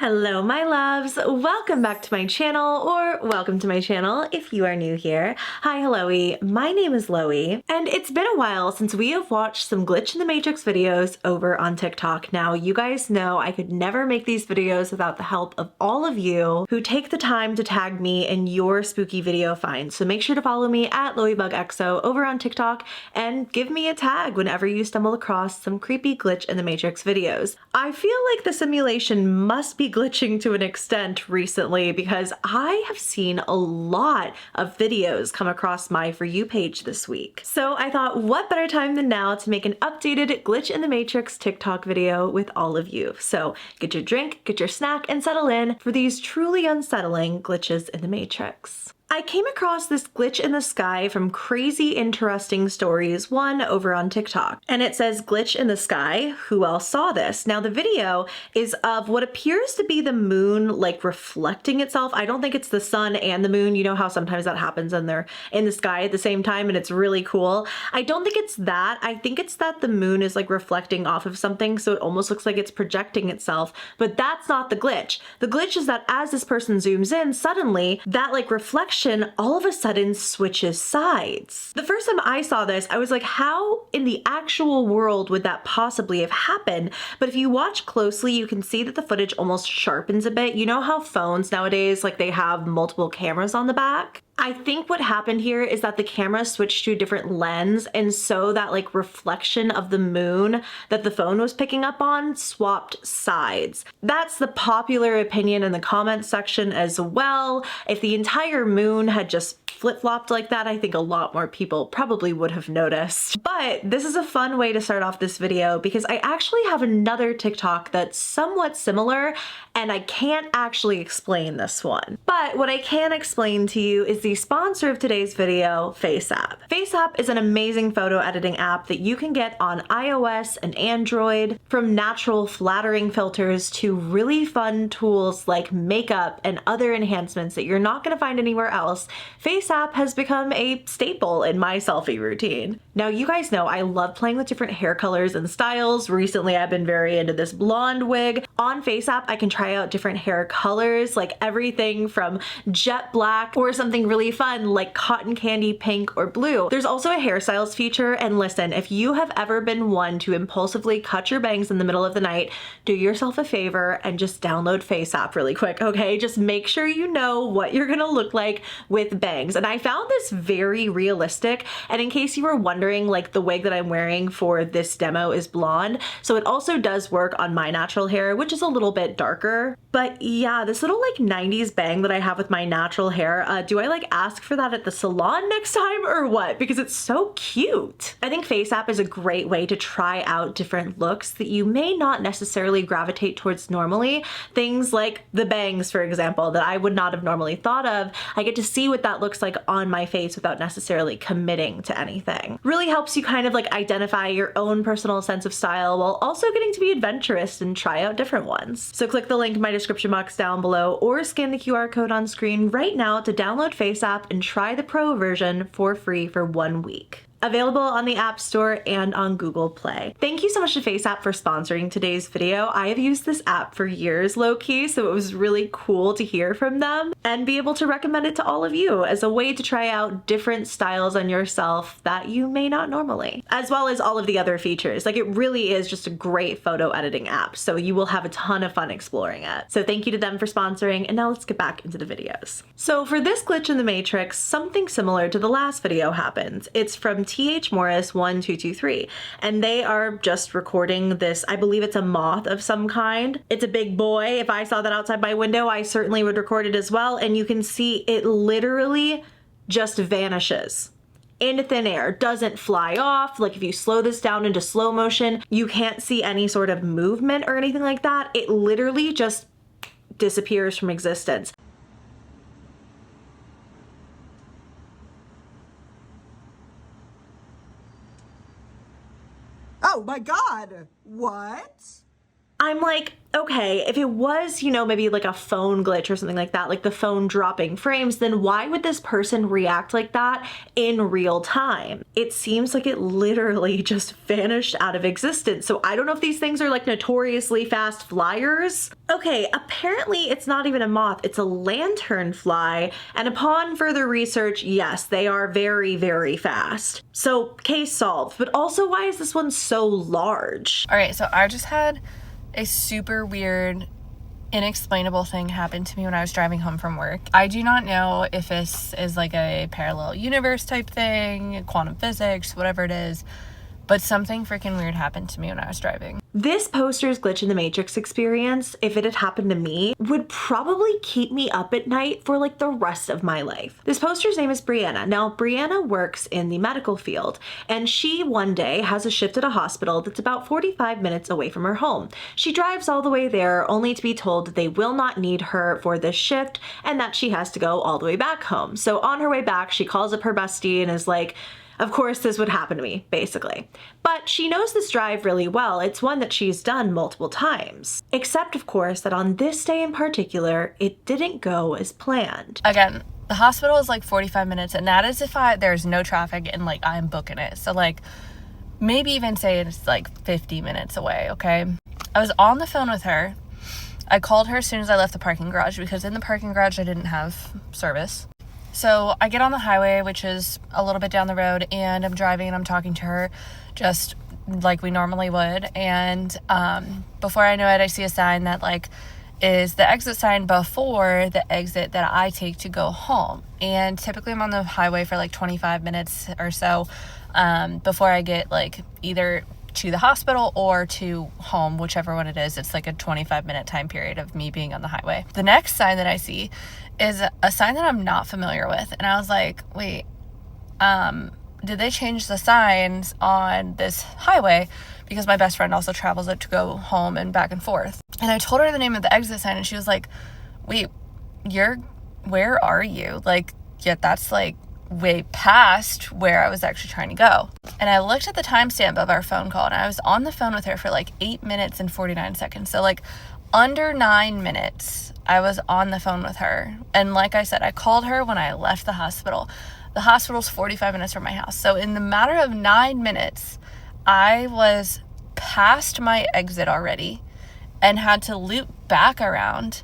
Hello my loves, welcome back to my channel, or welcome to my channel if you are new here. Hi helloey, my name is Loey, and it's been a while since we have watched some Glitch in the Matrix videos over on TikTok. Now you guys know I could never make these videos without the help of all of you who take the time to tag me in your spooky video finds. So make sure to follow me at LoeyBugXO over on TikTok and give me a tag whenever you stumble across some creepy Glitch in the Matrix videos. I feel like the simulation must be glitching to an extent recently because I have seen a lot of videos come across my For You page this week. So I thought, what better time than now to make an updated Glitch in the Matrix TikTok video with all of you. So get your drink, get your snack, and settle in for these truly unsettling glitches in the Matrix. I came across this glitch in the sky from Crazy Interesting Stories 1 over on TikTok, and it says glitch in the sky, who else saw this? Now the video is of what appears to be the moon like reflecting itself. I don't think it's the sun and the moon. You know how sometimes that happens and they're in the sky at the same time and it's really cool. I don't think it's that. I think it's that the moon is like reflecting off of something, so it almost looks like it's projecting itself, but that's not the glitch. The glitch is that as this person zooms in, suddenly that like reflection all of a sudden switches sides. The first time I saw this, I was like, how in the actual world would that possibly have happened? But if you watch closely, you can see that the footage almost sharpens a bit. You know how phones nowadays, like they have multiple cameras on the back? I think what happened here is that the camera switched to a different lens, and so that like reflection of the moon that the phone was picking up on swapped sides. That's the popular opinion in the comments section as well. If the entire moon had just flip-flopped like that, I think a lot more people probably would have noticed. But this is a fun way to start off this video because I actually have another TikTok that's somewhat similar, and I can't actually explain this one. But what I can explain to you is the sponsor of today's video, FaceApp. FaceApp is an amazing photo editing app that you can get on iOS and Android, from natural flattering filters to really fun tools like makeup and other enhancements that you're not going to find anywhere else. FaceApp has become a staple in my selfie routine. Now you guys know I love playing with different hair colors and styles. Recently I've been very into this blonde wig. On FaceApp I can try out different hair colors, like everything from jet black or something really fun like cotton candy pink or blue. There's also a hairstyles feature, and listen, if you have ever been one to impulsively cut your bangs in the middle of the night, do yourself a favor and just download FaceApp really quick, okay? Just make sure you know what you're gonna look like with bangs. And I found this very realistic, and in case you were wondering, like the wig that I'm wearing for this demo is blonde, so it also does work on my natural hair, which is a little bit darker. But yeah, this little like 90s bang that I have with my natural hair, do I like ask for that at the salon next time or what? Because it's so cute. I think FaceApp is a great way to try out different looks that you may not necessarily gravitate towards normally. Things like the bangs, for example, that I would not have normally thought of. I get to see what that looks like on my face without necessarily committing to anything. Really helps you kind of like identify your own personal sense of style while also getting to be adventurous and try out different ones. So click the link in my description box down below or scan the QR code on screen right now to download FaceApp and try the pro version for free for 1 week. Available on the App Store and on Google Play. Thank you so much to FaceApp for sponsoring today's video. I have used this app for years, low-key, so it was really cool to hear from them and be able to recommend it to all of you as a way to try out different styles on yourself that you may not normally, as well as all of the other features. Like, it really is just a great photo editing app, so you will have a ton of fun exploring it. So thank you to them for sponsoring, and now let's get back into the videos. So for this glitch in the Matrix, something similar to the last video happens. It's from TH Morris 1223, and they are just recording this, I believe it's a moth of some kind. It's a big boy. If I saw that outside my window, I certainly would record it as well, and you can see it literally just vanishes into thin air, doesn't fly off. Like if you slow this down into slow motion, you can't see any sort of movement or anything like that. It literally just disappears from existence. Oh my God, what? I'm like, okay, if it was, you know, maybe like a phone glitch or something like that, like the phone dropping frames, then why would this person react like that in real time? It seems like it literally just vanished out of existence. So I don't know if these things are like notoriously fast flyers. Okay, apparently it's not even a moth, it's a lanternfly. And upon further research, yes, they are very, very fast. So case solved, but also why is this one so large? All right, so I just had a super weird, inexplainable thing happened to me when I was driving home from work. I do not know if this is like a parallel universe type thing, quantum physics, whatever it is, but something freaking weird happened to me when I was driving. This poster's glitch in the Matrix experience, if it had happened to me, would probably keep me up at night for like the rest of my life. This poster's name is Brianna. Now, Brianna works in the medical field, and she one day has a shift at a hospital that's about 45 minutes away from her home. She drives all the way there only to be told that they will not need her for this shift and that she has to go all the way back home. So on her way back, she calls up her bestie and is like, of course, this would happen to me, basically. But she knows this drive really well. It's one that she's done multiple times. Except, of course, that on this day in particular, it didn't go as planned. Again, the hospital is like 45 minutes, and that is if there's no traffic and like I'm booking it. So like maybe even say it's like 50 minutes away, okay? I was on the phone with her. I called her as soon as I left the parking garage because in the parking garage I didn't have service. So I get on the highway, which is a little bit down the road, and I'm driving and I'm talking to her just like we normally would. And before I know it, I see a sign that like is the exit sign before the exit that I take to go home. And typically I'm on the highway for like 25 minutes or so before I get like either to the hospital or to home, whichever one it is. It's like a 25-minute time period of me being on the highway. The next sign that I see is a sign that I'm not familiar with. And I was like, wait, did they change the signs on this highway? Because my best friend also travels it to go home and back and forth. And I told her the name of the exit sign and she was like, wait, where are you? Like, yeah, that's like way past where I was actually trying to go. And I looked at the timestamp of our phone call and I was on the phone with her for like 8 minutes and 49 seconds. So like under 9 minutes I was on the phone with her. And like I said, I called her when I left the hospital. The hospital's 45 minutes from my house. So in the matter of 9 minutes, I was past my exit already and had to loop back around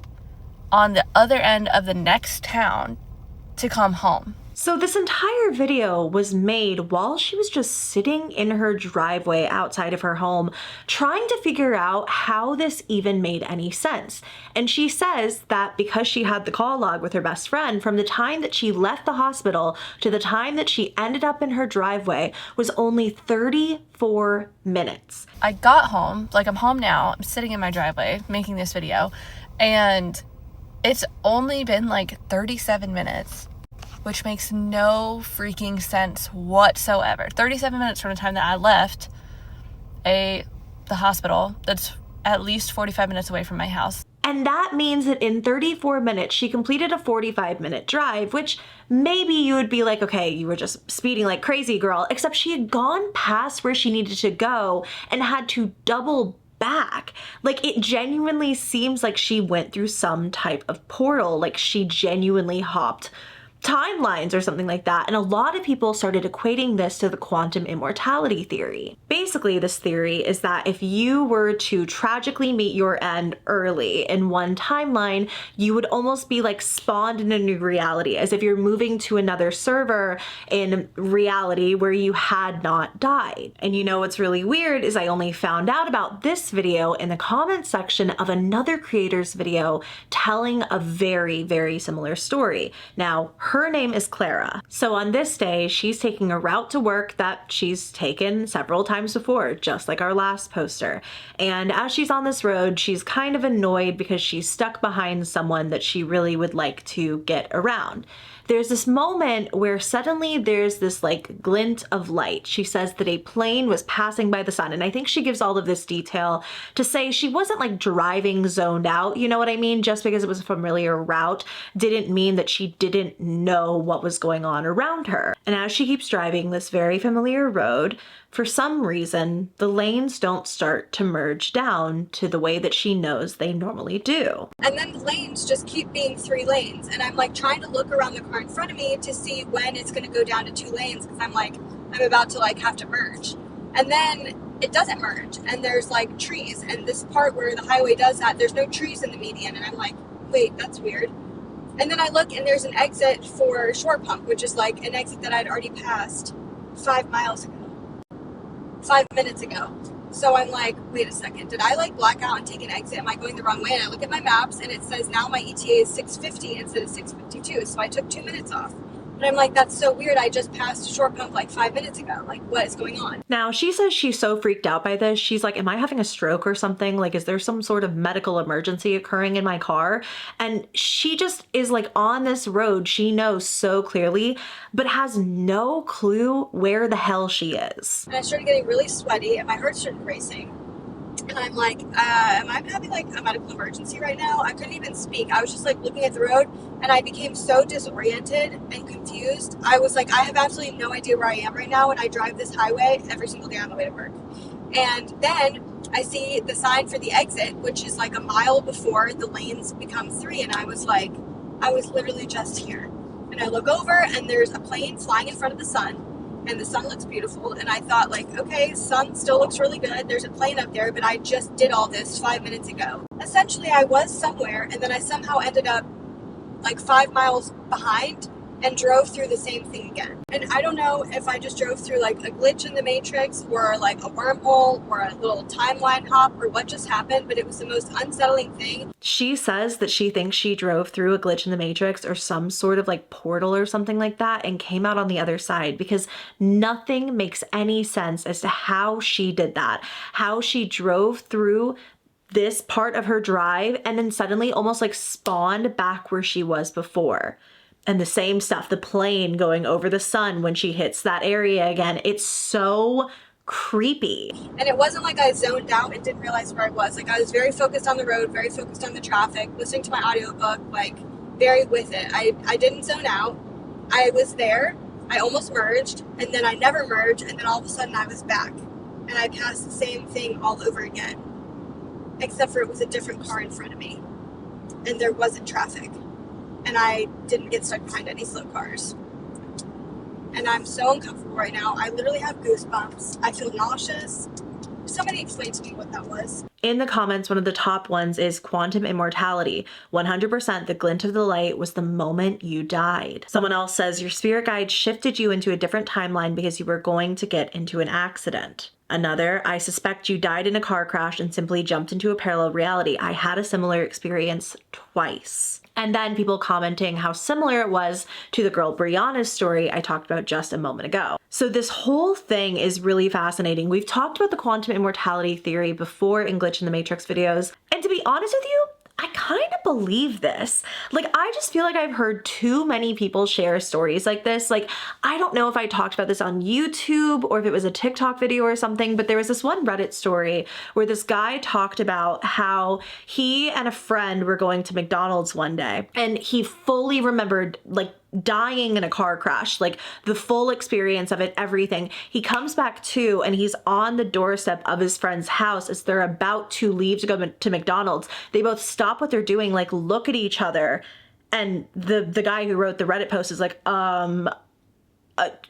on the other end of the next town to come home. So this entire video was made while she was just sitting in her driveway outside of her home, trying to figure out how this even made any sense. And she says that because she had the call log with her best friend, from the time that she left the hospital to the time that she ended up in her driveway was only 34 minutes. I got home, like I'm home now, I'm sitting in my driveway making this video, and it's only been like 37 minutes. Which makes no freaking sense whatsoever. 37 minutes from the time that I left the hospital that's at least 45 minutes away from my house. And that means that in 34 minutes, she completed a 45-minute drive, which maybe you would be like, okay, you were just speeding like crazy, girl, except she had gone past where she needed to go and had to double back. Like, it genuinely seems like she went through some type of portal, like she genuinely hopped timelines or something like that. And a lot of people started equating this to the quantum immortality theory. Basically, this theory is that if you were to tragically meet your end early in one timeline, you would almost be like spawned in a new reality, as if you're moving to another server in reality where you had not died. And you know what's really weird is I only found out about this video in the comment section of another creator's video telling a very, very similar story. Now, her name is Clara. So on this day, she's taking a route to work that she's taken several times before, just like our last poster. And as she's on this road, she's kind of annoyed because she's stuck behind someone that she really would like to get around. There's this moment where suddenly there's this like glint of light. She says that a plane was passing by the sun. And I think she gives all of this detail to say she wasn't like driving zoned out, you know what I mean? Just because it was a familiar route didn't mean that she didn't know what was going on around her. And as she keeps driving this very familiar road, for some reason, the lanes don't start to merge down to the way that she knows they normally do. And then the lanes just keep being 3 lanes. And I'm like trying to look around the car in front of me to see when it's going to go down to 2 lanes, because I'm like, I'm about to like have to merge. And then it doesn't merge, and there's like trees, and this part where the highway does that, there's no trees in the median, and I'm like, wait, that's weird. And then I look, and there's an exit for Short Pump, which is like an exit that I'd already passed 5 minutes ago. So I'm like, wait a second, did I like black out and take an exit? Am I going the wrong way? And I look at my maps, and it says now my ETA is 6:50 instead of 6:52, so I took 2 minutes off. And I'm like, that's so weird. I just passed Short Pump like 5 minutes ago. Like, what is going on? Now, she says she's so freaked out by this. She's like, am I having a stroke or something? Like, is there some sort of medical emergency occurring in my car? And she just is like on this road she knows so clearly, but has no clue where the hell she is. And I started getting really sweaty, and my heart started racing. And I'm like, am I having like a medical emergency right now? I couldn't even speak. I was just like looking at the road, and I became so disoriented and confused. I was like, I have absolutely no idea where I am right now, and I drive this highway every single day on the way to work. And then I see the sign for the exit, which is like a mile before the lanes become 3, and I was like, I was literally just here. And I look over, and there's a plane flying in front of the sun, and the sun looks beautiful, and I thought like, okay, sun still looks really good, there's a plane up there, but I just did all this 5 minutes ago. Essentially, I was somewhere, and then I somehow ended up like 5 miles behind and drove through the same thing again. And I don't know if I just drove through like a glitch in the Matrix, or like a wormhole, or a little timeline hop, or what just happened, but it was the most unsettling thing. She says that she thinks she drove through a glitch in the Matrix or some sort of like portal or something like that and came out on the other side, because nothing makes any sense as to how she did that, how she drove through this part of her drive and then suddenly almost like spawned back where she was before. And the same stuff, the plane going over the sun when she hits that area again. It's so creepy. And it wasn't like I zoned out and didn't realize where I was. Like, I was very focused on the road, very focused on the traffic, listening to my audiobook, like very with it. I didn't zone out. I was there. I almost merged, and then I never merged, and then all of a sudden I was back. And I passed the same thing all over again. Except for it was a different car in front of me. And there wasn't traffic. And I didn't get stuck behind any slow cars. And I'm so uncomfortable right now. I literally have goosebumps. I feel nauseous. Somebody explain to me what that was. In the comments, one of the top ones is quantum immortality. 100% the glint of the light was the moment you died. Someone else says your spirit guide shifted you into a different timeline because you were going to get into an accident. Another, I suspect you died in a car crash and simply jumped into a parallel reality. I had a similar experience twice. And then people commenting how similar it was to the girl Brianna's story I talked about just a moment ago. So this whole thing is really fascinating. We've talked about the quantum immortality theory before in Glitch in the Matrix videos. And to be honest with you, I kind of believe this. Like, I just feel like I've heard too many people share stories like this. Like, I don't know if I talked about this on YouTube or if it was a TikTok video or something, but there was this one Reddit story where this guy talked about how he and a friend were going to McDonald's one day, and he fully remembered, like, dying in a car crash, like the full experience of it, everything. He comes back to, and he's on the doorstep of his friend's house as they're about to leave to go to McDonald's. They both stop what they're doing, like look at each other. And the guy who wrote the Reddit post is like,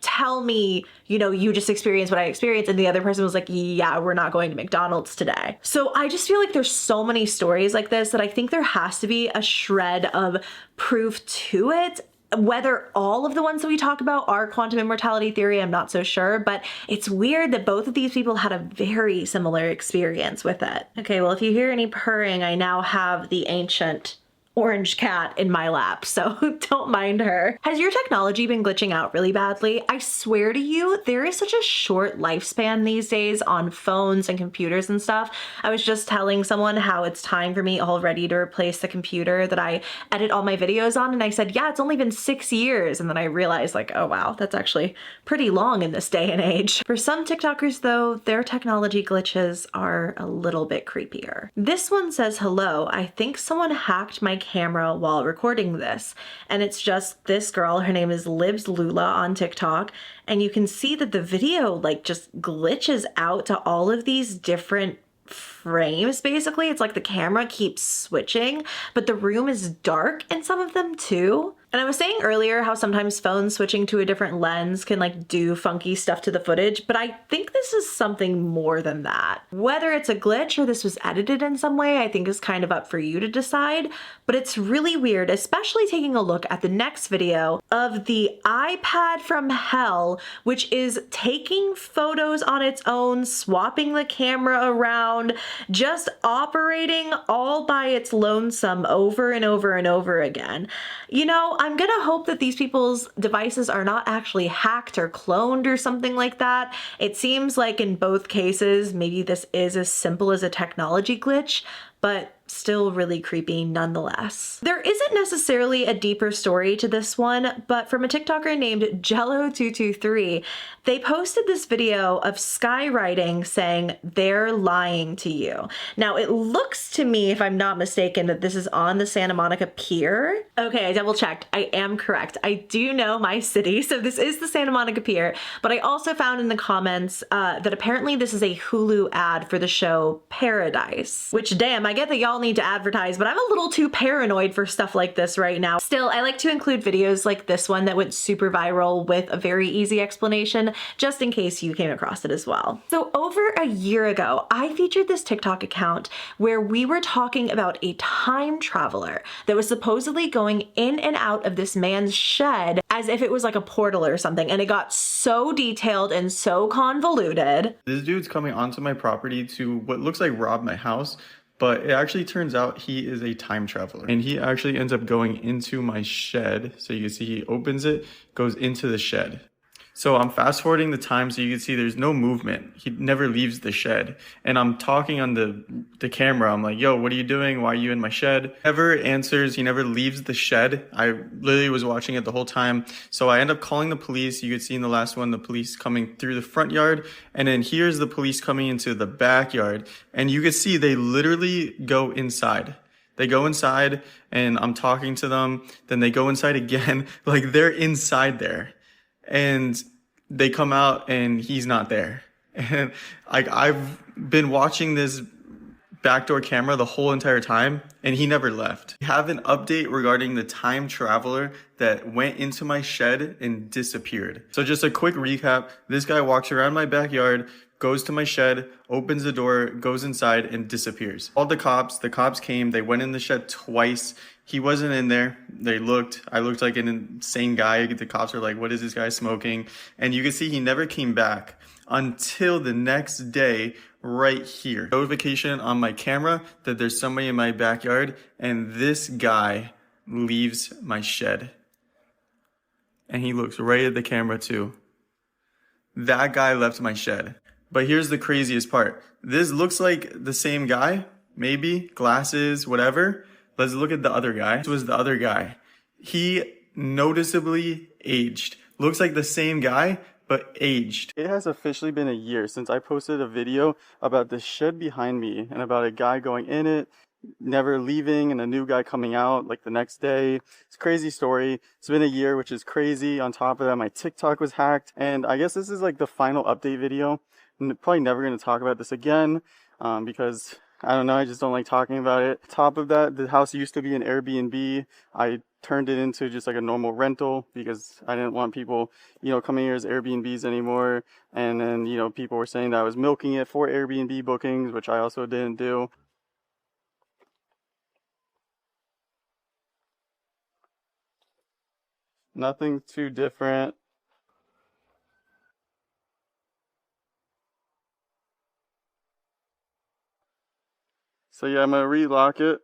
tell me, you know, you just experienced what I experienced. And the other person was like, yeah, we're not going to McDonald's today. So I just feel like there's so many stories like this that I think there has to be a shred of proof to it. Whether all of the ones that we talk about are quantum immortality theory, I'm not so sure, but it's weird that both of these people had a very similar experience with it. Okay, well, if you hear any purring, I now have the ancient orange cat in my lap, so don't mind her. Has your technology been glitching out really badly? I swear to you, there is such a short lifespan these days on phones and computers and stuff. I was just telling someone how it's time for me already to replace the computer that I edit all my videos on, and I said, yeah, it's only been 6 years, and then I realized like, oh wow, that's actually pretty long in this day and age. For some TikTokers though, their technology glitches are a little bit creepier. This one says, hello, I think someone hacked my camera while recording this. And it's just this girl, her name is Libs Lula on TikTok. And you can see that the video like just glitches out to all of these different frames. Basically, it's like the camera keeps switching, but the room is dark in some of them too. And I was saying earlier how sometimes phones switching to a different lens can like do funky stuff to the footage, but I think this is something more than that. Whether it's a glitch or this was edited in some way, I think is kind of up for you to decide, but it's really weird, especially taking a look at the next video of the iPad from hell, which is taking photos on its own, swapping the camera around, just operating all by its lonesome over and over and over again. You know, I'm gonna hope that these people's devices are not actually hacked or cloned or something like that. It seems like in both cases, maybe this is as simple as a technology glitch, but still really creepy nonetheless. There isn't necessarily a deeper story to this one, but from a TikToker named Jello223, they posted this video of skywriting saying, "They're lying to you." Now it looks to me, if I'm not mistaken, that this is on the Santa Monica Pier. Okay, I double checked. I am correct. I do know my city, so this is the Santa Monica Pier, but I also found in the comments that apparently this is a Hulu ad for the show Paradise, which damn, I get that y'all need to advertise, but I'm a little too paranoid for stuff like this right now. Still, I like to include videos like this one that went super viral with a very easy explanation, just in case you came across it as well. So over a year ago, I featured this TikTok account where we were talking about a time traveler that was supposedly going in and out of this man's shed as if it was like a portal or something, and it got so detailed and so convoluted. This dude's coming onto my property to what looks like rob my house, but it actually turns out he is a time traveler, and he actually ends up going into my shed. So you can see he opens it, goes into the shed. So I'm fast forwarding the time so you can see there's no movement. He never leaves the shed. And I'm talking on the camera. I'm like, yo, what are you doing? Why are you in my shed? Never answers. He never leaves the shed. I literally was watching it the whole time. So I end up calling the police. You could see in the last one, the police coming through the front yard. And then here's the police coming into the backyard. And you could see they literally go inside. They go inside and I'm talking to them. Then they go inside again. Like they're inside there. And they come out and he's not there. And like I've been watching this backdoor camera the whole entire time and he never left. We have an update regarding the time traveler that went into my shed and disappeared. So just a quick recap. This guy walks around my backyard, goes to my shed, opens the door, goes inside and disappears. Called the cops came, they went in the shed twice. He wasn't in there. I looked like an insane guy. The cops were like, what is this guy smoking? And you can see he never came back until the next day right here. Notification on my camera that there's somebody in my backyard and this guy leaves my shed. And he looks right at the camera too. That guy left my shed. But here's the craziest part. This looks like the same guy, maybe, glasses, whatever. Let's look at the other guy. This was the other guy. He noticeably aged. Looks like the same guy, but aged. It has officially been a year since I posted a video about the shed behind me and about a guy going in it, never leaving, and a new guy coming out like the next day. It's a crazy story. It's been a year, which is crazy. On top of that, my TikTok was hacked. And I guess this is like the final update video. I'm probably never going to talk about this again because I don't know, I just don't like talking about it. Top of that, the house used to be an Airbnb. I turned it into just like a normal rental because I didn't want people, coming here as Airbnbs anymore. And then, people were saying that I was milking it for Airbnb bookings, which I also didn't do. Nothing too different. So yeah, I'm going to relock it.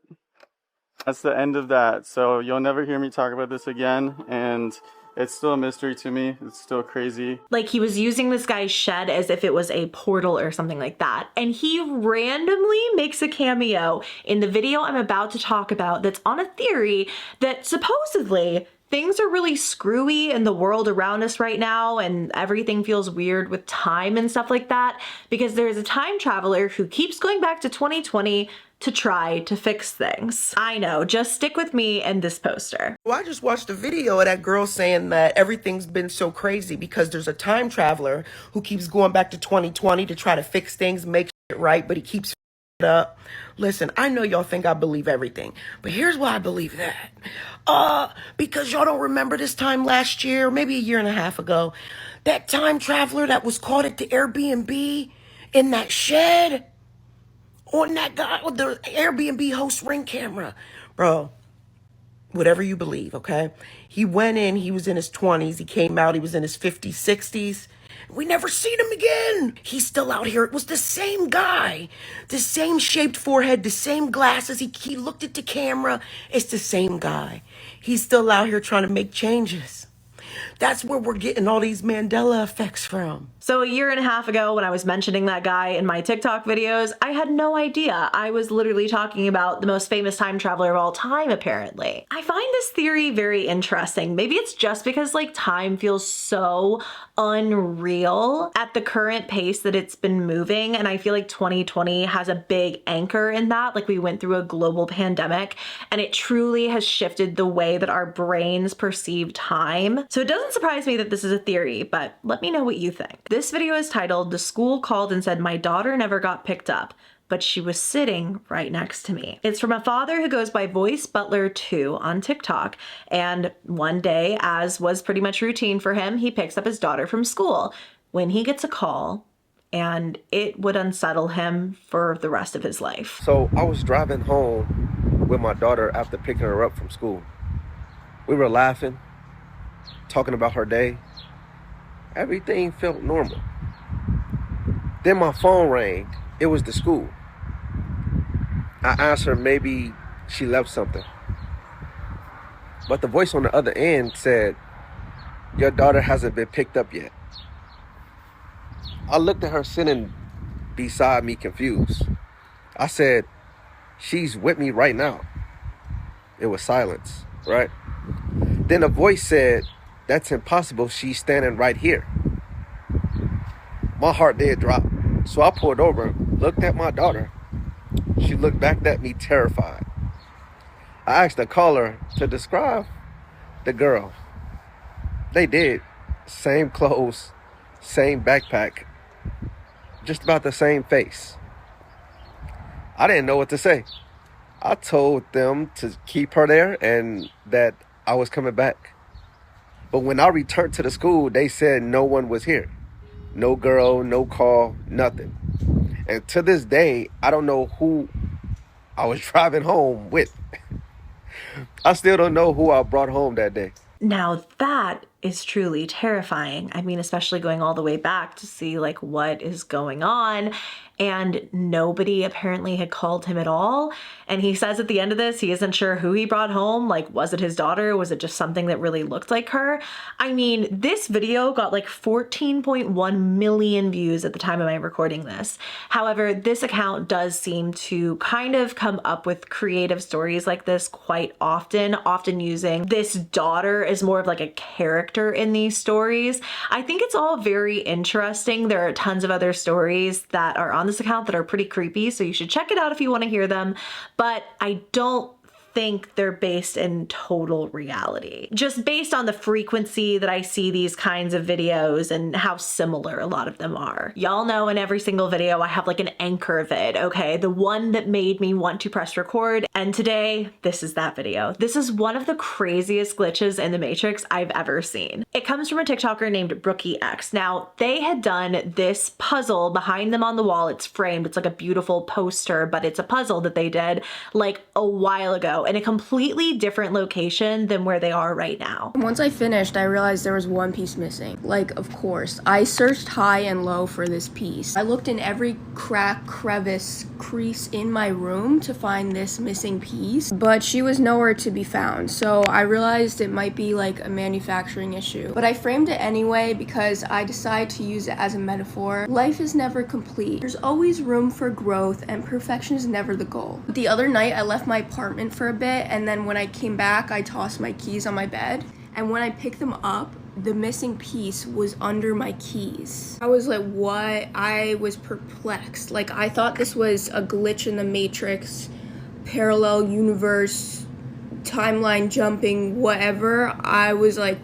That's the end of that. So you'll never hear me talk about this again. And it's still a mystery to me. It's still crazy. Like he was using this guy's shed as if it was a portal or something like that. And he randomly makes a cameo in the video I'm about to talk about that's on a theory that supposedly things are really screwy in the world around us right now and everything feels weird with time and stuff like that because there's a time traveler who keeps going back to 2020 to try to fix things. I know, just stick with me and this poster. Well, I just watched a video of that girl saying that everything's been so crazy because there's a time traveler who keeps going back to 2020 to try to fix things, make shit right, but he keeps it up. Listen, I know y'all think I believe everything, but here's why I believe that. Because y'all don't remember this time last year, maybe a year and a half ago, that time traveler that was caught at the Airbnb in that shed on that guy with the Airbnb host ring camera. Bro, whatever you believe, okay? He went in, he was in his 20s, he came out, he was in his 50s, 60s. We never seen him again. He's still out here. It was the same guy, the same shaped forehead, the same glasses. He looked at the camera. It's the same guy. He's still out here trying to make changes. That's where we're getting all these Mandela effects from. So a year and a half ago when I was mentioning that guy in my TikTok videos, I had no idea. I was literally talking about the most famous time traveler of all time, apparently. I find this theory very interesting. Maybe it's just because like time feels so unreal at the current pace that it's been moving. And I feel like 2020 has a big anchor in that. Like we went through a global pandemic and it truly has shifted the way that our brains perceive time. So it doesn't surprise me that this is a theory, but let me know what you think. This video is titled, "The School Called and Said My Daughter Never Got Picked Up, but she was sitting right next to me." It's from a father who goes by Voice Butler 2 on TikTok. And one day, as was pretty much routine for him, he picks up his daughter from school when he gets a call, and it would unsettle him for the rest of his life. So I was driving home with my daughter after picking her up from school. We were laughing, talking about her day. Everything felt normal. Then my phone rang. It was the school. I asked her maybe she left something. But the voice on the other end said, "Your daughter hasn't been picked up yet." I looked at her sitting beside me confused. I said, "She's with me right now." It was silence, right? Then a voice said, "That's impossible. She's standing right here." My heart did drop. So I pulled over, looked at my daughter. She looked back at me terrified. I asked the caller to describe the girl. They did. Same clothes, same backpack, just about the same face. I didn't know what to say. I told them to keep her there and that I was coming back. But when I returned to the school, they said no one was here. No girl, no call, nothing. And to this day, I don't know who I was driving home with. I still don't know who I brought home that day. Now that is truly terrifying. I mean, especially going all the way back to see like what is going on, and nobody apparently had called him at all. And he says at the end of this, he isn't sure who he brought home. Like, was it his daughter? Was it just something that really looked like her? I mean, this video got like 14.1 million views at the time of my recording this. However, this account does seem to kind of come up with creative stories like this quite often using this daughter as more of like a character in these stories. I think it's all very interesting. There are tons of other stories that are on this account that are pretty creepy, so you should check it out if you want to hear them, but I don't think they're based in total reality. Just based on the frequency that I see these kinds of videos and how similar a lot of them are. Y'all know in every single video I have like an anchor vid, okay? The one that made me want to press record, and today this is that video. This is one of the craziest glitches in the Matrix I've ever seen. It comes from a TikToker named Brookiex. Now, they had done this puzzle behind them on the wall. It's framed, it's like a beautiful poster, but it's a puzzle that they did like a while ago in a completely different location than where they are right now. Once I finished, I realized there was one piece missing. Like, of course. I searched high and low for this piece. I looked in every crack, crevice, crease in my room to find this missing piece, but she was nowhere to be found. So I realized it might be like a manufacturing issue. But I framed it anyway because I decided to use it as a metaphor. Life is never complete. There's always room for growth, and perfection is never the goal. The other night, I left my apartment for a bit, and then when I came back, I tossed my keys on my bed, and when I picked them up, the missing piece was under my keys. I was like, what? I was perplexed. Like, I thought this was a glitch in the Matrix, parallel universe, timeline jumping, whatever. I was like,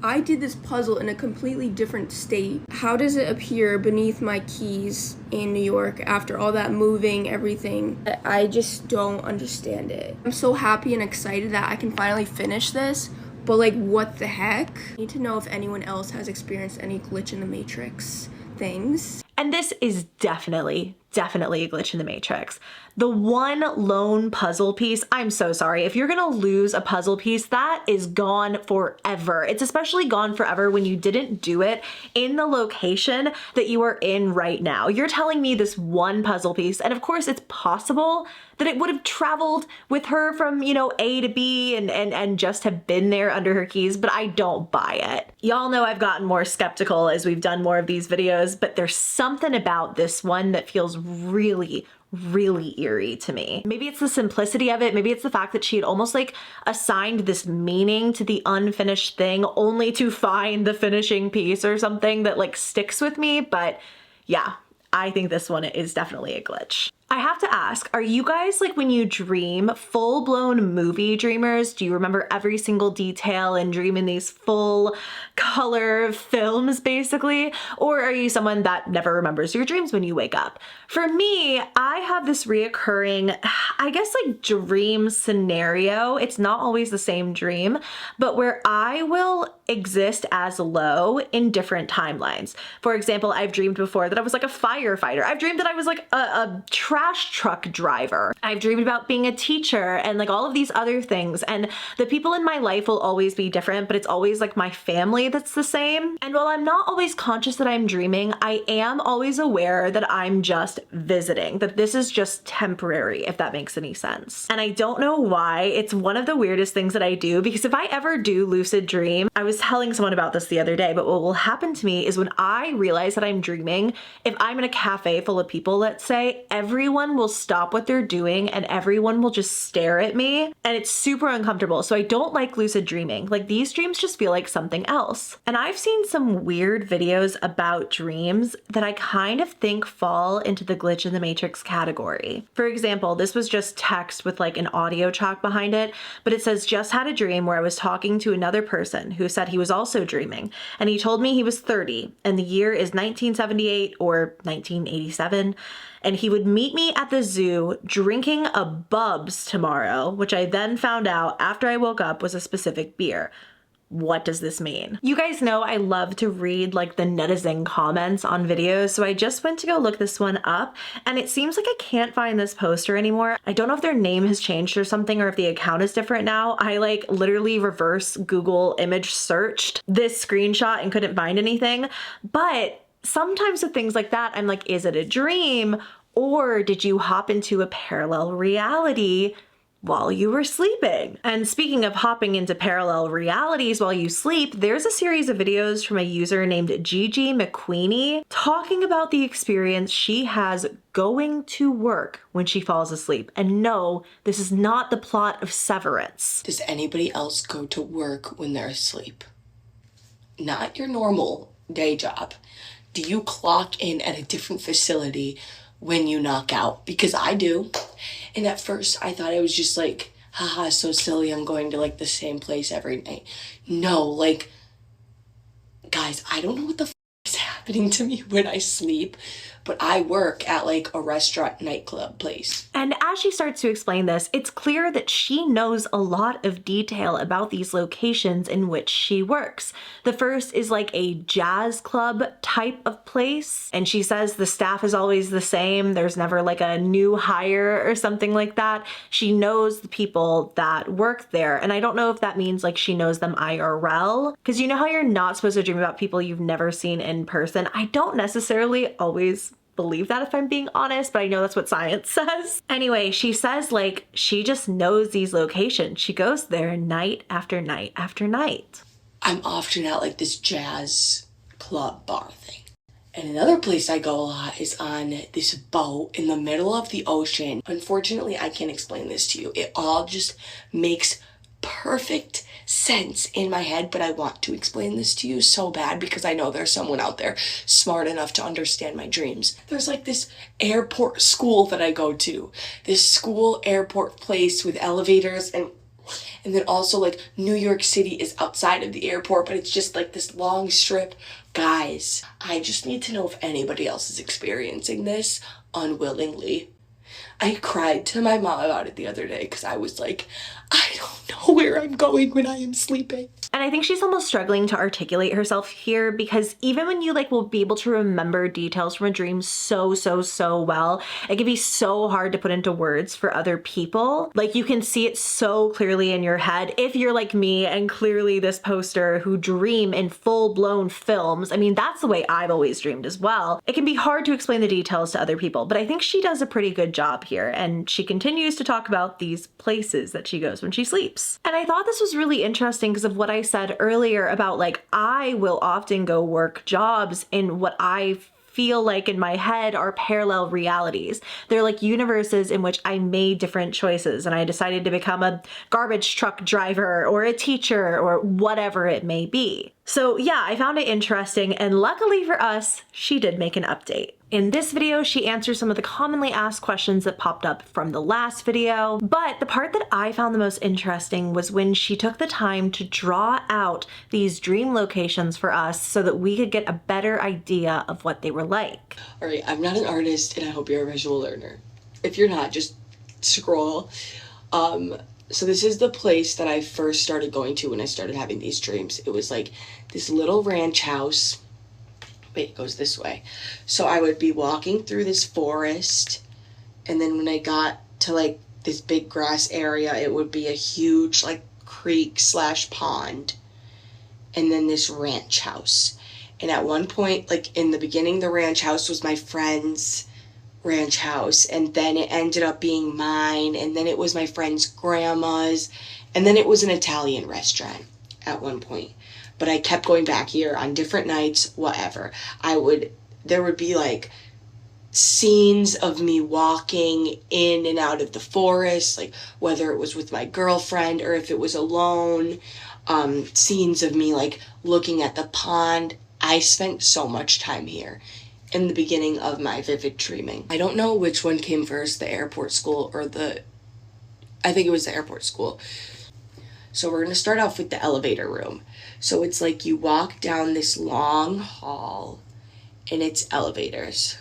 I did this puzzle in a completely different state. How does it appear beneath my keys in New York after all that moving, everything? I just don't understand it. I'm so happy and excited that I can finally finish this, but like, what the heck? I need to know if anyone else has experienced any glitch in the Matrix things. And this is definitely a glitch in the Matrix. The one lone puzzle piece, I'm so sorry. If you're gonna lose a puzzle piece, that is gone forever. It's especially gone forever when you didn't do it in the location that you are in right now. You're telling me this one puzzle piece, and of course it's possible that it would have traveled with her from, you know, A to B and just have been there under her keys, but I don't buy it. Y'all know I've gotten more skeptical as we've done more of these videos, but there's something about this one that feels really eerie to me. Maybe it's the simplicity of it. Maybe it's the fact that she had almost like assigned this meaning to the unfinished thing only to find the finishing piece or something that like sticks with me. But yeah, I think this one is definitely a glitch. I have to ask, are you guys like when you dream full-blown movie dreamers? Do you remember every single detail and dream in these full color films basically? Or are you someone that never remembers your dreams when you wake up? For me, I have this reoccurring, I guess like dream scenario. It's not always the same dream, but where I will exist as Lo in different timelines. For example, I've dreamed before that I was like a firefighter. I've dreamed that I was like a trash truck driver. I've dreamed about being a teacher and like all of these other things. And the people in my life will always be different, but it's always like my family that's the same. And while I'm not always conscious that I'm dreaming, I am always aware that I'm just visiting, that this is just temporary, if that makes any sense. And I don't know why. It's one of the weirdest things that I do, because if I ever do lucid dream, I was telling someone about this the other day, but what will happen to me is when I realize that I'm dreaming, if I'm in a cafe full of people, let's say, everyone will stop what they're doing and everyone will just stare at me, and it's super uncomfortable. So I don't like lucid dreaming. Like, these dreams just feel like something else. And I've seen some weird videos about dreams that I kind of think fall into the glitch in the Matrix category. For example, this was just text with like an audio track behind it, but it says, just had a dream where I was talking to another person who said he was also dreaming, and he told me he was 30 and the year is 1978 or 1987, and he would meet me at the zoo drinking a Bubs tomorrow, which I then found out after I woke up was a specific beer. What does this mean? You guys know I love to read like the netizen comments on videos, so I just went to go look this one up, and it seems like I can't find this poster anymore. I don't know if their name has changed or something, or if the account is different now. I like literally reverse Google image searched this screenshot and couldn't find anything. But sometimes with things like that, I'm like, is it a dream? Or did you hop into a parallel reality while you were sleeping? And speaking of hopping into parallel realities while you sleep, there's a series of videos from a user named Gigimcqueenie talking about the experience she has going to work when she falls asleep. And no, this is not the plot of Severance. Does anybody else go to work when they're asleep? Not your normal day job. Do you clock in at a different facility when you knock out? Because I do. And at first I thought it was just like, haha, so silly, I'm going to like the same place every night. No, like, guys, I don't know what the is happening to me when I sleep, but I work at like a restaurant nightclub place. And as she starts to explain this, it's clear that she knows a lot of detail about these locations in which she works. The first is like a jazz club type of place, and she says the staff is always the same. There's never like a new hire or something like that. She knows the people that work there, and I don't know if that means like she knows them IRL, because you know how you're not supposed to dream about people you've never seen in person? I don't necessarily always believe that, if I'm being honest, but I know that's what science says. Anyway, she says like she just knows these locations. She goes there night after night after night. I'm often at like this jazz club bar thing. And another place I go a lot is on this boat in the middle of the ocean. Unfortunately, I can't explain this to you. It all just makes perfect sense in my head, but I want to explain this to you so bad because I know there's someone out there smart enough to understand my dreams. There's like this airport school that I go to, this school airport place with elevators, and then also like New York City is outside of the airport, but it's just like this long strip. Guys, I just need to know if anybody else is experiencing this unwillingly. I cried to my mom about it the other day because I was like, I don't know where I'm going when I am sleeping. And I think she's almost struggling to articulate herself here, because even when you like will be able to remember details from a dream so well, it can be so hard to put into words for other people. Like you can see it so clearly in your head if you're like me and clearly this poster who dream in full-blown films. I mean, that's the way I've always dreamed as well. It can be hard to explain the details to other people, but I think she does a pretty good job here, and she continues to talk about these places that she goes when she sleeps. And I thought this was really interesting because of what I said earlier about like I will often go work jobs in what I feel like in my head are parallel realities. They're like universes in which I made different choices and I decided to become a garbage truck driver or a teacher or whatever it may be. So yeah, I found it interesting, and luckily for us, she did make an update. In this video, she answers some of the commonly asked questions that popped up from the last video, but the part that I found the most interesting was when she took the time to draw out these dream locations for us so that we could get a better idea of what they were like. All right, I'm not an artist and I hope you're a visual learner. If you're not, just scroll. So this is the place that I first started going to when I started having these dreams. It was like this little ranch house. Wait, it goes this way. So I would be walking through this forest, and then when I got to like this big grass area, it would be a huge like creek / pond, and then this ranch house. And at one point, like in the beginning, the ranch house was my friend's ranch house, and then it ended up being mine, and then it was my friend's grandma's, and then it was an Italian restaurant at one point. But I kept going back here on different nights, whatever. There would be like scenes of me walking in and out of the forest, like whether it was with my girlfriend or if it was alone, scenes of me like looking at the pond. I spent so much time here in the beginning of my vivid dreaming. I don't know which one came first, the airport school or I think it was the airport school. So we're gonna start off with the elevator room. So it's like you walk down this long hall and it's elevators.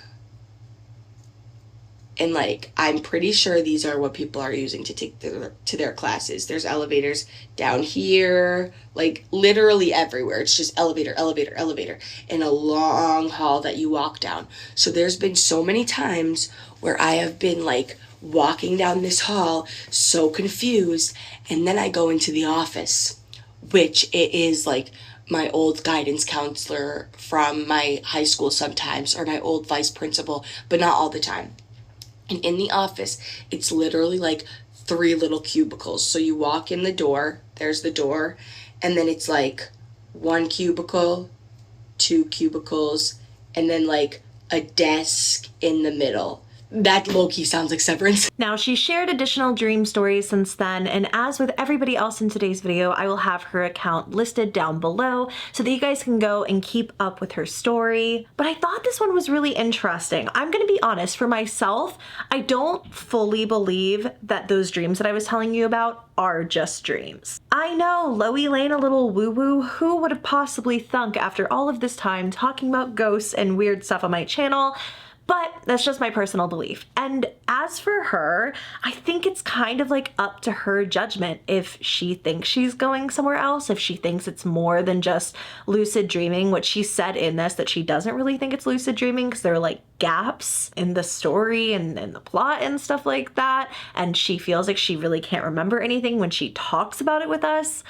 And like, I'm pretty sure these are what people are using to take to their classes. There's elevators down here, like literally everywhere. It's just elevator, elevator, elevator, in a long hall that you walk down. So there's been so many times where I have been like walking down this hall so confused, and then I go into the office, which it is like my old guidance counselor from my high school sometimes, or my old vice principal, but not all the time. And in the office, it's literally like 3 little cubicles. So you walk in the door, there's the door, and then it's like 1 cubicle, 2 cubicles, and then like a desk in the middle. That low-key sounds like Severance. Now, she shared additional dream stories since then, and as with everybody else in today's video, I will have her account listed down below so that you guys can go and keep up with her story. But I thought this one was really interesting. I'm gonna be honest, for myself, I don't fully believe that those dreams that I was telling you about are just dreams. I know, LoeyLane a little woo-woo. Who would have possibly thunk after all of this time talking about ghosts and weird stuff on my channel? But that's just my personal belief. And as for her, I think it's kind of like up to her judgment if she thinks she's going somewhere else, if she thinks it's more than just lucid dreaming, which she said in this that she doesn't really think it's lucid dreaming because there are like gaps in the story and the plot and stuff like that. And she feels like she really can't remember anything when she talks about it with us.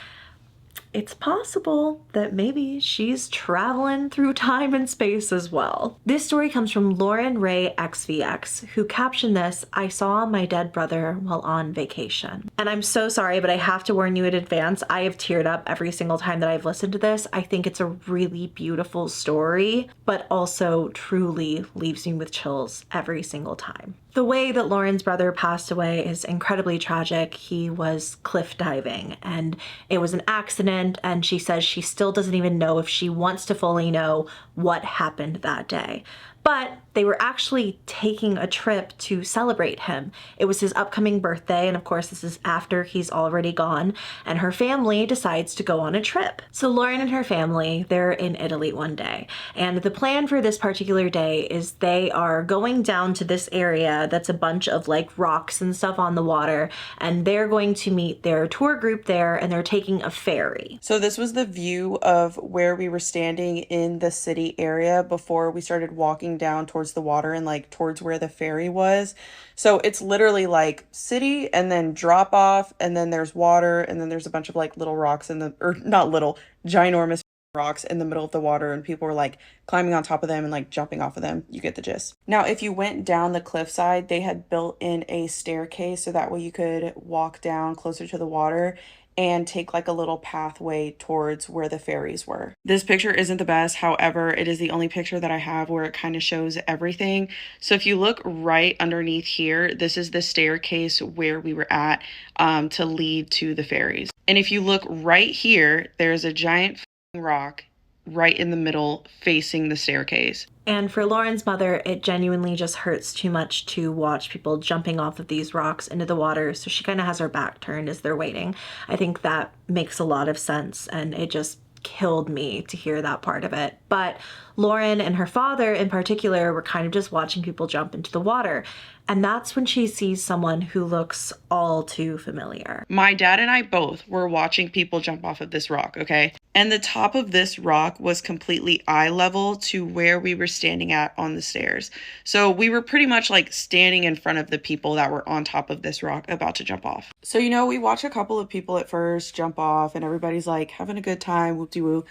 it's possible that maybe she's traveling through time and space as well. This story comes from Laurenrayxvx, who captioned this, "I saw my dead brother while on vacation." And I'm so sorry, but I have to warn you in advance, I have teared up every single time that I've listened to this. I think it's a really beautiful story, but also truly leaves me with chills every single time. The way that Lauren's brother passed away is incredibly tragic. He was cliff diving and it was an accident, and she says she still doesn't even know if she wants to fully know what happened that day. But they were actually taking a trip to celebrate him. It was his upcoming birthday, and of course this is after he's already gone, and her family decides to go on a trip. So Lauren and her family, they're in Italy one day, and the plan for this particular day is they are going down to this area that's a bunch of like rocks and stuff on the water, and they're going to meet their tour group there, and they're taking a ferry. So this was the view of where we were standing in the city area before we started walking down towards the water and like towards where the ferry was. So it's literally like city and then drop off, and then there's water, and then there's a bunch of like little rocks in the, or not little, ginormous rocks in the middle of the water, and people were like climbing on top of them and like jumping off of them. You get the gist. Now, if you went down the cliffside, they had built in a staircase so that way you could walk down closer to the water and take like a little pathway towards where the ferries were. This picture isn't the best, however, it is the only picture that I have where it kind of shows everything. So if you look right underneath here, this is the staircase where we were at to lead to the ferries. And if you look right here, there's a giant rock right in the middle facing the staircase. And for Lauren's mother, it genuinely just hurts too much to watch people jumping off of these rocks into the water, so she kind of has her back turned as they're waiting. I think that makes a lot of sense, and it just killed me to hear that part of it. But Lauren and her father in particular were kind of just watching people jump into the water. And that's when she sees someone who looks all too familiar. My dad and I both were watching people jump off of this rock, okay? And the top of this rock was completely eye level to where we were standing at on the stairs. So we were pretty much like standing in front of the people that were on top of this rock about to jump off. So, you know, we watch a couple of people at first jump off and everybody's like having a good time, whoop-de-woo.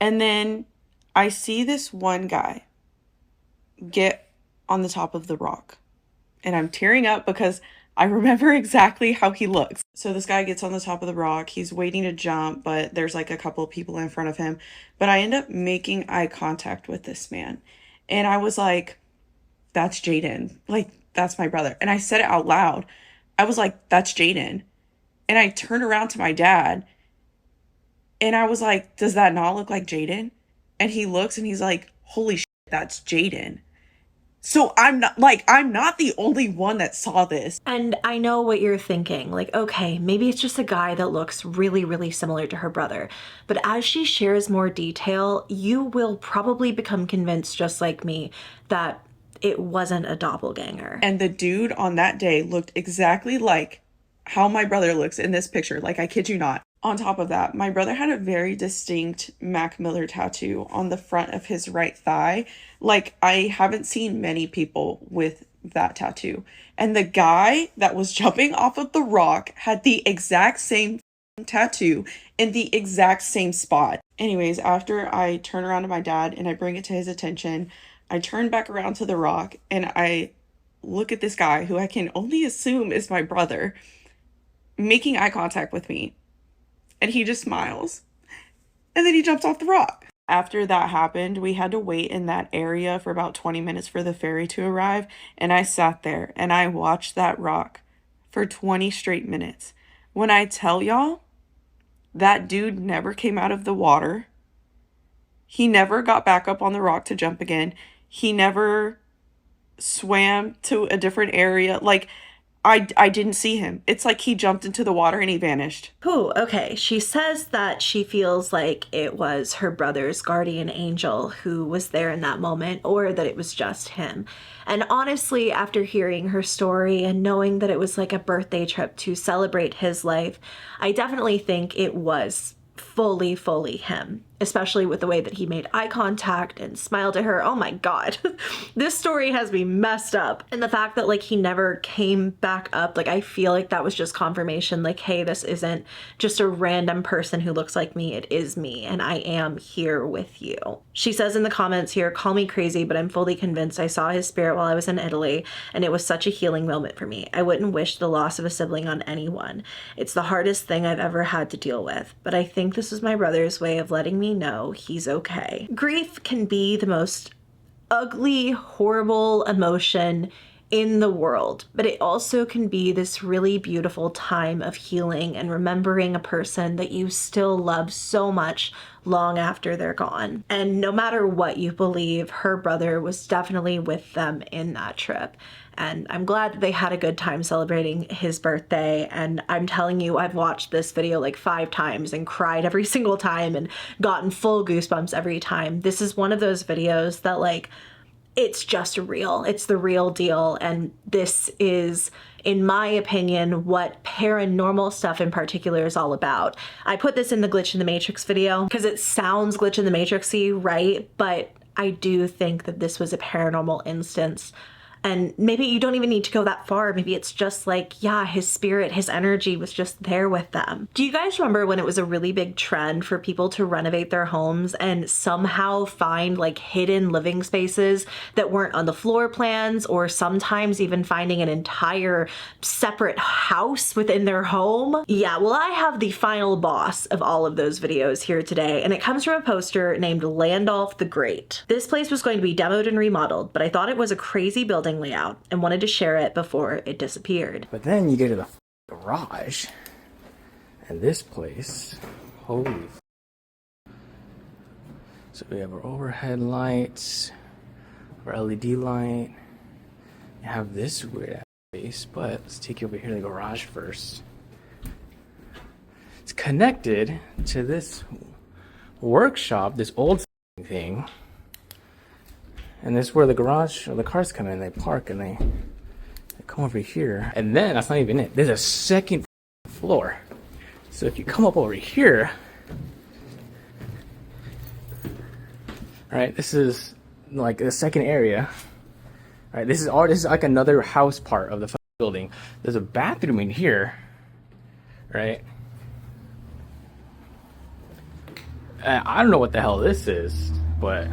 And then I see this one guy get on the top of the rock. And I'm tearing up because I remember exactly how he looks. So this guy gets on the top of the rock. He's waiting to jump, but there's like a couple of people in front of him. But I end up making eye contact with this man. And I was like, that's Jaden. Like, that's my brother. And I said it out loud. I was like, that's Jaden. And I turned around to my dad. And I was like, does that not look like Jaden? And he looks and he's like, holy shit, that's Jaden. So I'm not the only one that saw this. And I know what you're thinking, like, okay, maybe it's just a guy that looks really, really similar to her brother. But as she shares more detail, you will probably become convinced, just like me, that it wasn't a doppelganger. And the dude on that day looked exactly like how my brother looks in this picture. Like, I kid you not. On top of that, my brother had a very distinct Mac Miller tattoo on the front of his right thigh. Like, I haven't seen many people with that tattoo. And the guy that was jumping off of the rock had the exact same tattoo in the exact same spot. Anyways, after I turn around to my dad and I bring it to his attention, I turn back around to the rock and I look at this guy who I can only assume is my brother, making eye contact with me. And he just smiles. And then he jumps off the rock. After that happened, we had to wait in that area for about 20 minutes for the ferry to arrive. And I sat there and I watched that rock for 20 straight minutes. When I tell y'all, that dude never came out of the water. He never got back up on the rock to jump again. He never swam to a different area. Like, I didn't see him. It's like he jumped into the water and he vanished. Ooh, okay. She says that she feels like it was her brother's guardian angel who was there in that moment, or that it was just him. And honestly, after hearing her story and knowing that it was like a birthday trip to celebrate his life, I definitely think it was fully him. especially with the way that he made eye contact and smiled at her. Oh my God, this story has me messed up. And the fact that like he never came back up, like I feel like that was just confirmation, like, hey, this isn't just a random person who looks like me, it is me, and I am here with you. She says in the comments here, call me crazy, but I'm fully convinced I saw his spirit while I was in Italy, and it was such a healing moment for me. I wouldn't wish the loss of a sibling on anyone. It's the hardest thing I've ever had to deal with, but I think this is my brother's way of letting me know he's okay. Grief can be the most ugly, horrible emotion in the world, but it also can be this really beautiful time of healing and remembering a person that you still love so much long after they're gone. And no matter what you believe, her brother was definitely with them in that trip. And I'm glad that they had a good time celebrating his birthday. And I'm telling you, I've watched this video like 5 times and cried every single time and gotten full goosebumps every time. This is one of those videos that like, it's just real. It's the real deal. And this is, in my opinion, what paranormal stuff in particular is all about. I put this in the Glitch in the Matrix video because it sounds Glitch in the Matrix-y, right? But I do think that this was a paranormal instance. And maybe you don't even need to go that far. Maybe it's just like, yeah, his spirit, his energy was just there with them. Do you guys remember when it was a really big trend for people to renovate their homes and somehow find like hidden living spaces that weren't on the floor plans, or sometimes even finding an entire separate house within their home? Yeah, well, I have the final boss of all of those videos here today, and it comes from a poster named Landolph the Great. This place was going to be demoed and remodeled, but I thought it was a crazy building layout and wanted to share it before it disappeared. But then you get to the garage, and this place, holy. So we have our overhead lights, our LED light. You have this weird space, but let's take you over here to the garage first. It's connected to this workshop, this old thing. And this is where the garage or the cars come in. They park and they come over here. And then that's not even it. There's a second floor. So if you come up over here, right? This is like the second area. Right? This is like another house part of the building. There's a bathroom in here, right? I don't know what the hell this is, but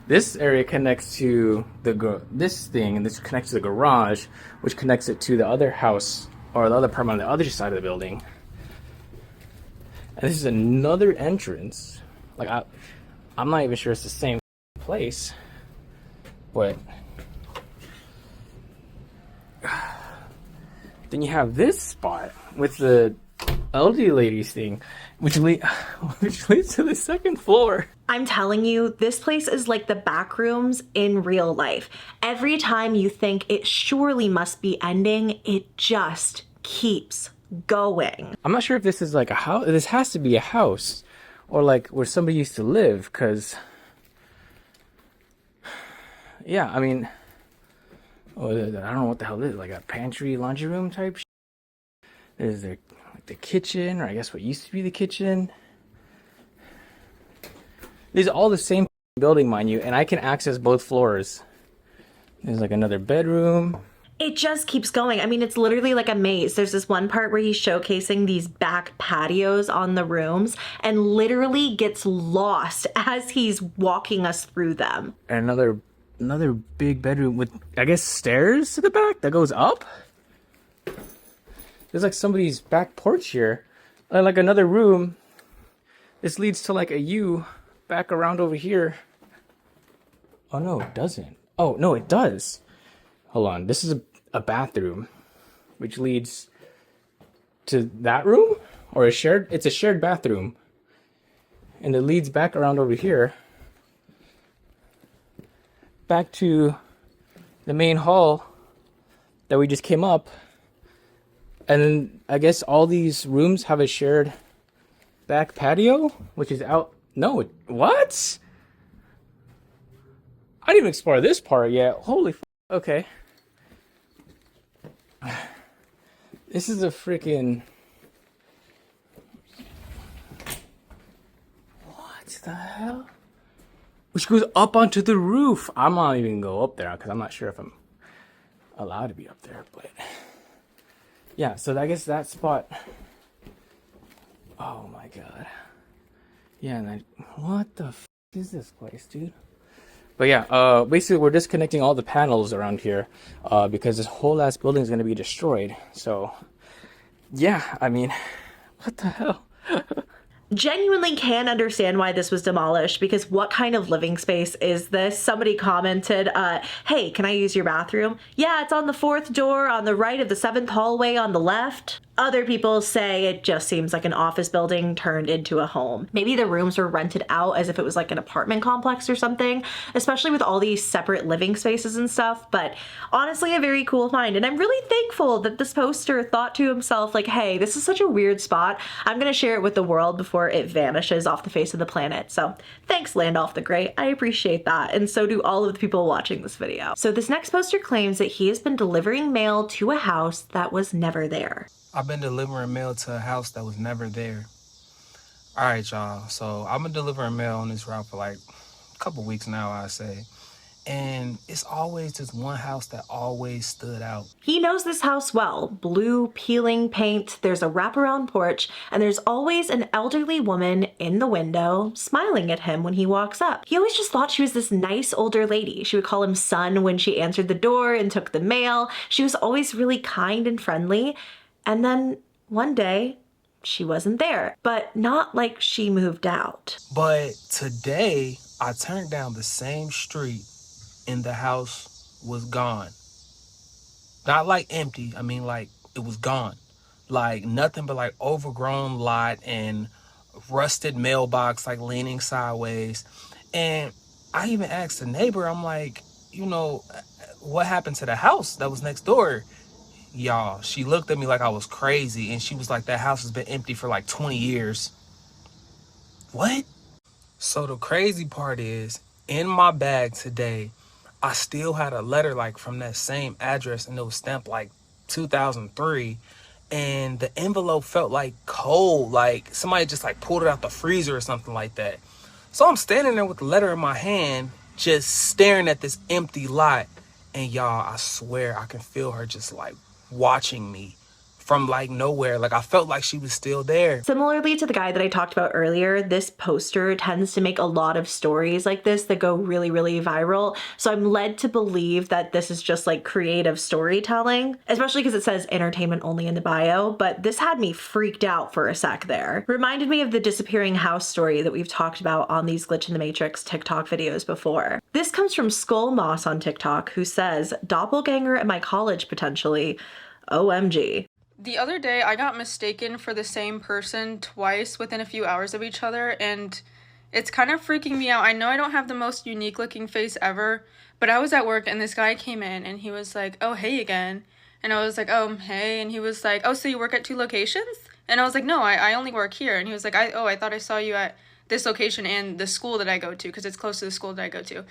this area connects to this thing, and this connects to the garage, which connects it to the other house or the other apartment on the other side of the building. And this is another entrance. Like I'm not even sure it's the same place, but then you have this spot with the elderly ladies thing, which leads to the second floor. I'm telling you, this place is like the back rooms in real life. Every time you think it surely must be ending, it just keeps going. I'm not sure if this is like a house. This has to be a house, or like where somebody used to live, because yeah, I mean, I don't know what the hell this is, like a pantry, laundry room type shit. There's like the kitchen, or I guess what used to be the kitchen. These are all the same building, mind you, and I can access both floors. There's like another bedroom. It just keeps going. I mean, it's literally like a maze. There's this one part where he's showcasing these back patios on the rooms and literally gets lost as he's walking us through them. And another big bedroom with, I guess, stairs to the back that goes up. There's like somebody's back porch here. And like another room. This leads to like a U back around over here. Oh no, it doesn't. Oh no, it does. Hold on. This is a bathroom, which leads to that room, or it's a shared bathroom, and it leads back around over here, back to the main hall that we just came up. And then I guess all these rooms have a shared back patio, which is out. No, what? I didn't even explore this part yet. Holy okay. This is a freaking... What? the hell? Which goes up onto the roof. I'm not even gonna go up there because I'm not sure if I'm allowed to be up there, but yeah, so I guess that spot. Oh my god. Yeah, and what the f is this place, dude? But yeah, basically we're disconnecting all the panels around here because this whole ass building is gonna be destroyed. So yeah, I mean, what the hell? Genuinely can understand why this was demolished, because what kind of living space is this? Somebody commented, hey, can I use your bathroom? Yeah, it's on the 4th door on the right of the 7th hallway on the left. Other people say it just seems like an office building turned into a home. Maybe the rooms were rented out as if it was like an apartment complex or something, especially with all these separate living spaces and stuff. But honestly, a very cool find. And I'm really thankful that this poster thought to himself, like, hey, this is such a weird spot. I'm gonna share it with the world before it vanishes off the face of the planet. So thanks, Landolph the Great. I appreciate that. And so do all of the people watching this video. So this next poster claims that he has been delivering mail to a house that was never there. I've been delivering mail to a house that was never there. All right, y'all. So I've been delivering mail on this route for like a couple weeks now, I say. And it's always this one house that always stood out. He knows this house well. Blue peeling paint, there's a wraparound porch, and there's always an elderly woman in the window smiling at him when he walks up. He always just thought she was this nice older lady. She would call him son when she answered the door and took the mail. She was always really kind and friendly. And then one day, she wasn't there, but not like she moved out. But today, I turned down the same street and the house was gone. Not like empty, I mean like it was gone. Like nothing but like overgrown lot and rusted mailbox like leaning sideways. And I even asked the neighbor, I'm like, you know, what happened to the house that was next door? Y'all, she looked at me like I was crazy and she was like, that house has been empty for like 20 years. What? So the crazy part is, in my bag today, I still had a letter like from that same address and it was stamped like 2003. And the envelope felt like cold, like somebody just like pulled it out the freezer or something like that. So I'm standing there with the letter in my hand, just staring at this empty lot. And y'all, I swear I can feel her just like watching me from like nowhere. Like I felt like she was still there. Similarly to the guy that I talked about earlier, this poster tends to make a lot of stories like this that go really, really viral. So I'm led to believe that this is just like creative storytelling, especially because it says entertainment only in the bio, but this had me freaked out for a sec there. Reminded me of the disappearing house story that we've talked about on these Glitch in the Matrix TikTok videos before. This comes from Skull Moss on TikTok, who says, doppelganger at my college potentially, OMG. The other day, I got mistaken for the same person twice within a few hours of each other, and it's kind of freaking me out. I know I don't have the most unique looking face ever, but I was at work and this guy came in and he was like, oh, hey again. And I was like, oh, hey. And he was like, oh, so you work at 2 locations? And I was like, no, I only work here. And he was like, I thought I saw you at this location and the school that I go to, because it's close to the school that I go to.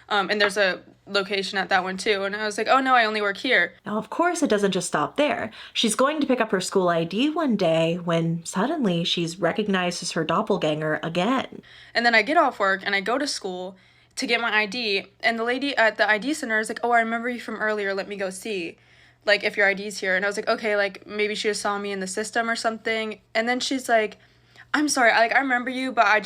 And there's a location at that one too. And I was like, oh no, I only work here. Now, of course, it doesn't just stop there. She's going to pick up her school ID one day when suddenly she's recognized as her doppelganger again. And then I get off work and I go to school to get my ID. And the lady at the ID center is like, oh, I remember you from earlier. Let me go see, like, if your ID's here. And I was like, okay, like, maybe she just saw me in the system or something. And then she's like, I'm sorry, I remember you, but I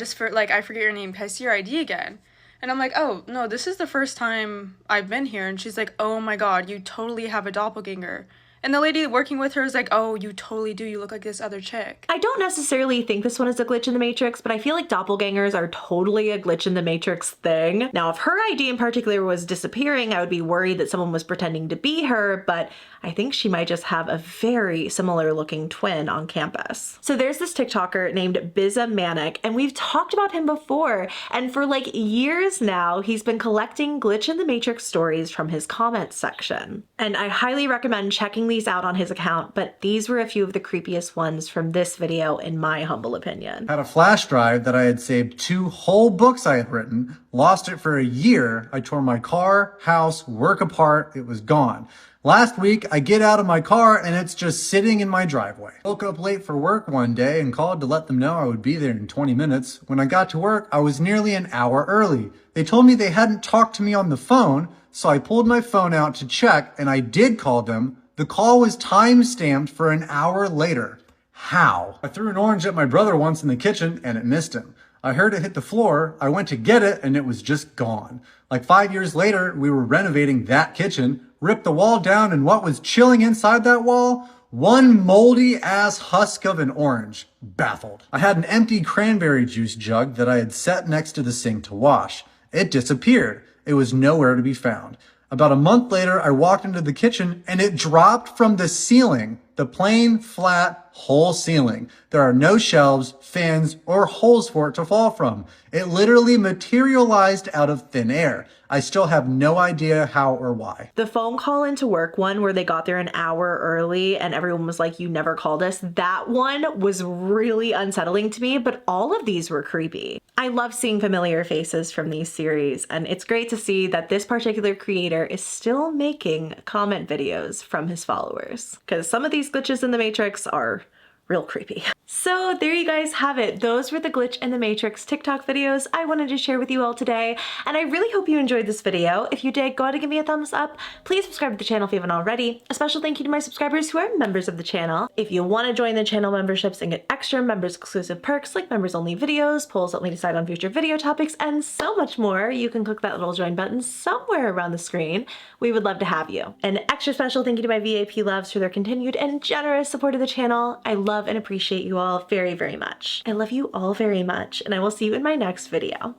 forget your name. Can I see your ID again? And I'm like, oh, no, this is the first time I've been here. And she's like, oh my God, you totally have a doppelganger. And the lady working with her is like, oh, you totally do. You look like this other chick. I don't necessarily think this one is a glitch in the Matrix, but I feel like doppelgangers are totally a glitch in the Matrix thing. Now, if her ID in particular was disappearing, I would be worried that someone was pretending to be her, but I think she might just have a very similar looking twin on campus. So there's this TikToker named Bizamanic, and we've talked about him before, and for like years now, he's been collecting glitch in the Matrix stories from his comments section. And I highly recommend checking these out on his account, but these were a few of the creepiest ones from this video in my humble opinion. Had a flash drive that I had saved 2 whole books I had written, lost it for a year. I tore my car, house, work apart. It was gone. Last week, I get out of my car and it's just sitting in my driveway. Woke up late for work one day and called to let them know I would be there in 20 minutes. When I got to work, I was nearly an hour early. They told me they hadn't talked to me on the phone, so I pulled my phone out to check and I did call them. The call was time-stamped for an hour later. How? I threw an orange at my brother once in the kitchen and it missed him. I heard it hit the floor. I went to get it and it was just gone. Like 5 years later, we were renovating that kitchen, ripped the wall down, and what was chilling inside that wall? One moldy ass husk of an orange. Baffled. I had an empty cranberry juice jug that I had set next to the sink to wash. It disappeared. It was nowhere to be found. About a month later, I walked into the kitchen and it dropped from the ceiling. The plain, flat, whole ceiling. There are no shelves, fans, or holes for it to fall from. It literally materialized out of thin air. I still have no idea how or why. The phone call into work one where they got there an hour early and everyone was like, you never called us. That one was really unsettling to me, but all of these were creepy. I love seeing familiar faces from these series, and it's great to see that this particular creator is still making comment videos from his followers, because some of these glitches in the Matrix are real creepy. So there you guys have it. Those were the Glitch in the Matrix TikTok videos I wanted to share with you all today, and I really hope you enjoyed this video. If you did, go ahead and give me a thumbs up. Please subscribe to the channel if you haven't already. A special thank you to my subscribers who are members of the channel. If you want to join the channel memberships and get extra members exclusive perks like members only videos, polls that let me decide on future video topics, and so much more, you can click that little join button somewhere around the screen. We would love to have you. An extra special thank you to my VIP loves for their continued and generous support of the channel. I love and appreciate you all very, very much. I love you all very much, and I will see you in my next video.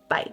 Bye.